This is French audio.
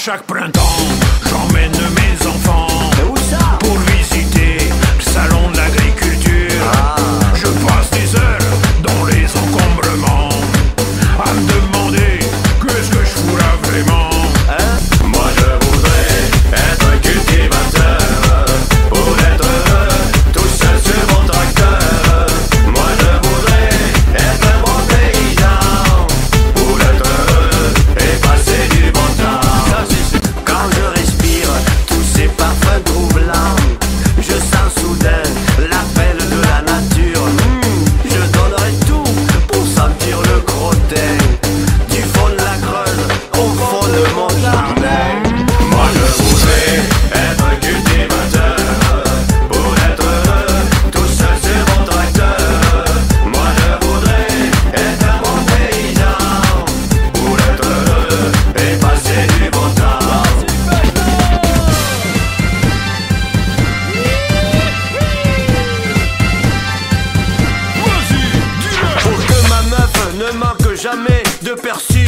chaque printemps, j'emmène mes enfants. Mais où ça? Pour visiter le salon de l'agriculture. Je passe des heures dans les encombrements à me demander qu'est-ce que je fous là vraiment. Moi je voudrais être cultivateur pour être heureux, tout seul sur mon tracteur. Moi je voudrais être un bon paysan pour être heureux et passer du bon temps. Quand je respire tous ces parfums troublants, je sens soudain l'appel de la nature. Je donnerais tout pour sentir le crottin du fond de la Creuse au fond de mon jardin. Moi je voudrais être cultivateur pour être heureux, tout seul sur mon tracteur. Moi je voudrais être un bon paysan pour être heureux et passer du bon temps. Pour que ma meuf ne manque jamais de persil.